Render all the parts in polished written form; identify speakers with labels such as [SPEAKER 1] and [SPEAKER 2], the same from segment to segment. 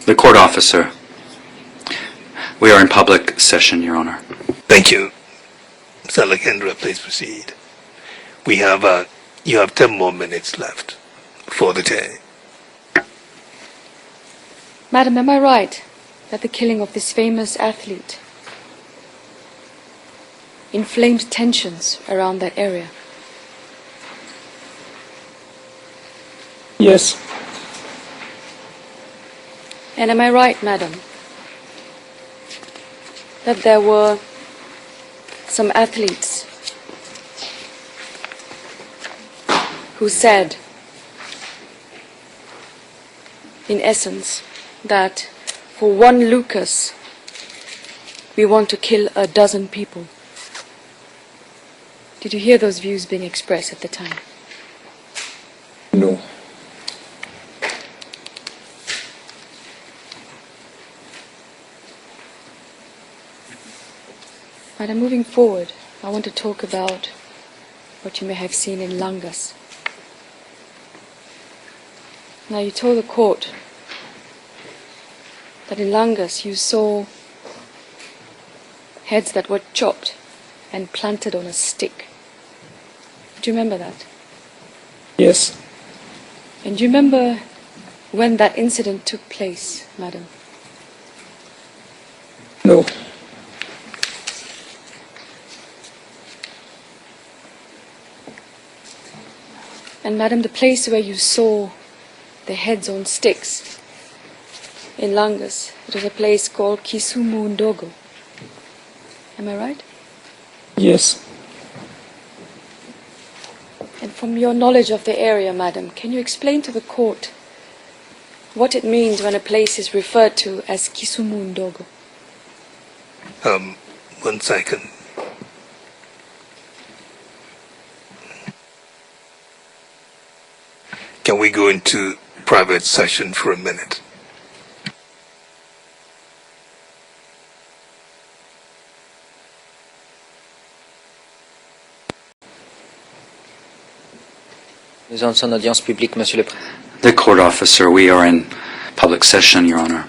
[SPEAKER 1] The court officer. We are in public session, Your Honor.
[SPEAKER 2] Thank you. Mr. Lakendra, please proceed. You have 10 more minutes left for the day.
[SPEAKER 3] Madam, am I right that the killing of this famous athlete inflamed tensions around that area?
[SPEAKER 4] Yes.
[SPEAKER 3] And am I right, madam, that there were some athletes who said, in essence, that for one Lucas, we want to kill a dozen people? Did you hear those views being expressed at the time?
[SPEAKER 4] No.
[SPEAKER 3] Madam, moving forward, I want to talk about what you may have seen in Langas. Now, you told the court that in Langas you saw heads that were chopped and planted on a stick. Do you remember that?
[SPEAKER 4] Yes.
[SPEAKER 3] And do you remember when that incident took place, madam?
[SPEAKER 4] No.
[SPEAKER 3] And madam, the place where you saw the heads on sticks in Langas, it was a place called Kisumu Ndogo. Am I right?
[SPEAKER 4] Yes.
[SPEAKER 3] And from your knowledge of the area, madam, can you explain to the court what it means when a place is referred to as Kisumu Ndogo?
[SPEAKER 2] 1 second. Can we go into private session for a minute?
[SPEAKER 5] Nous sommes en audience publique, Monsieur le Président.
[SPEAKER 1] The court officer, we are in public session, Your Honor.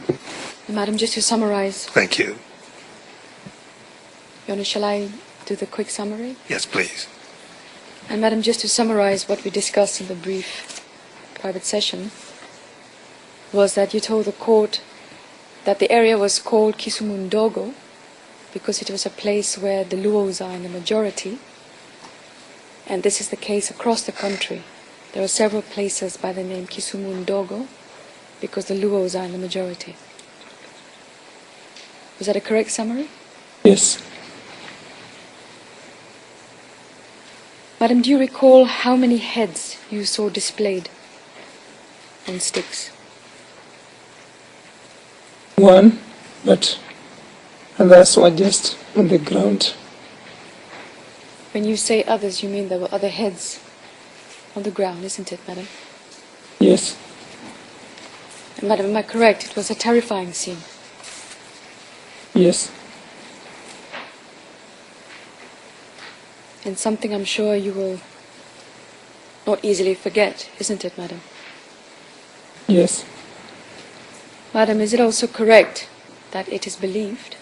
[SPEAKER 3] Madam, just to summarize,
[SPEAKER 2] Thank you.
[SPEAKER 3] Your Honor, shall I do the quick summary?
[SPEAKER 2] Yes, please.
[SPEAKER 3] And madam, just to summarize what we discussed in the brief private session, was that you told the court that the area was called Kisumu Ndogo because it was a place where the Luos are in the majority, and this is the case across the country. There are several places by the name Kisumu Ndogo because the Luos are in the majority. Was that a correct summary?
[SPEAKER 4] Yes.
[SPEAKER 3] Madam, do you recall how many heads you saw displayed on sticks?
[SPEAKER 4] 1, but others were just on the ground.
[SPEAKER 3] When you say others, you mean there were other heads on the ground, isn't it, madam?
[SPEAKER 4] Yes.
[SPEAKER 3] And madam, am I correct? It was a terrifying scene.
[SPEAKER 4] Yes.
[SPEAKER 3] And something I'm sure you will not easily forget, isn't it, madam?
[SPEAKER 4] Yes.
[SPEAKER 3] Madam, is it also correct that it is believed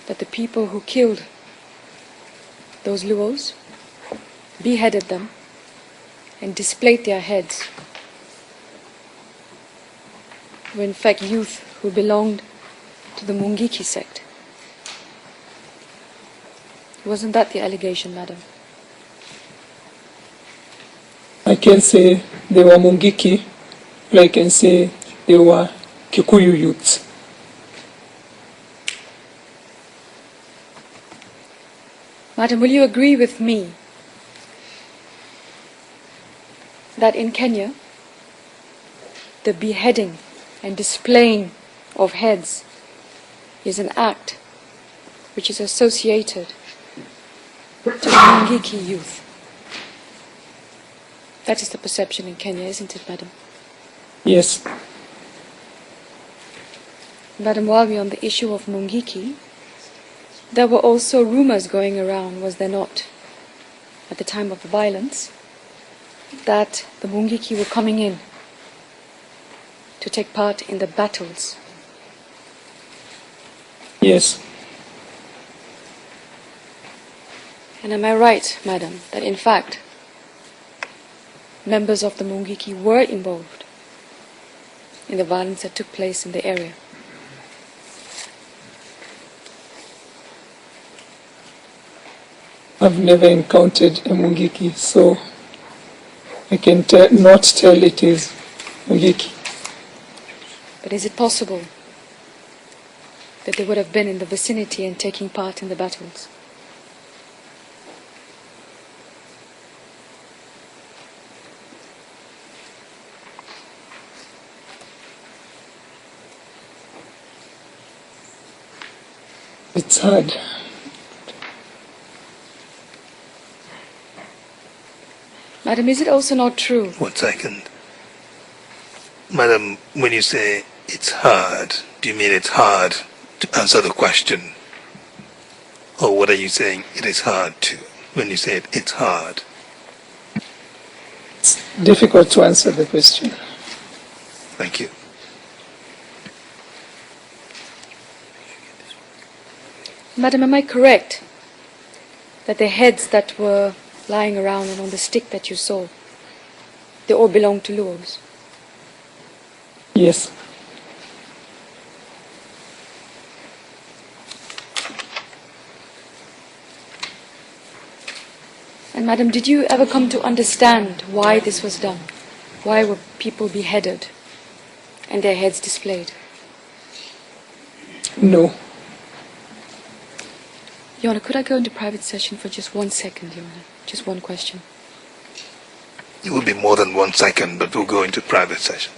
[SPEAKER 3] that the people who killed those Luos, beheaded them, and displayed their heads were in fact youth who belonged to the Mungiki sect? Wasn't that the allegation, madam?
[SPEAKER 4] I can say they were Mungiki, or I can say they were Kikuyu youths.
[SPEAKER 3] Madam, will you agree with me that in Kenya, the beheading and displaying of heads is an act which is associated to the Mungiki youth? That is the perception in Kenya, isn't it, madam?
[SPEAKER 4] Yes.
[SPEAKER 3] Madam, while we're on the issue of Mungiki, there were also rumors going around, was there not, at the time of the violence, that the Mungiki were coming in to to take part in the battles?
[SPEAKER 4] Yes.
[SPEAKER 3] And am I right, madam, that in fact members of the Mungiki were involved in the violence that took place in the area?
[SPEAKER 4] I've never encountered a Mungiki, so I can not tell it is Mungiki.
[SPEAKER 3] But is it possible that they would have been in the vicinity and taking part in the battles?
[SPEAKER 4] It's hard.
[SPEAKER 3] Madam, is it also not true?
[SPEAKER 2] 1 second. Madam, when you say it's hard, do you mean it's hard to answer the question? Or what are you saying it is hard to? When you say it's hard.
[SPEAKER 4] It's difficult to answer the question.
[SPEAKER 2] Thank you.
[SPEAKER 3] Madam, am I correct that the heads that were lying around and on the stick that you saw, they all belong to Luos?
[SPEAKER 4] Yes.
[SPEAKER 3] And madam, did you ever come to understand why this was done? Why were people beheaded and their heads displayed?
[SPEAKER 4] No.
[SPEAKER 3] Your Honor, could I go into private session for just 1 second, Your Honor? Just one question.
[SPEAKER 2] It will be more than 1 second, but we'll go into private session.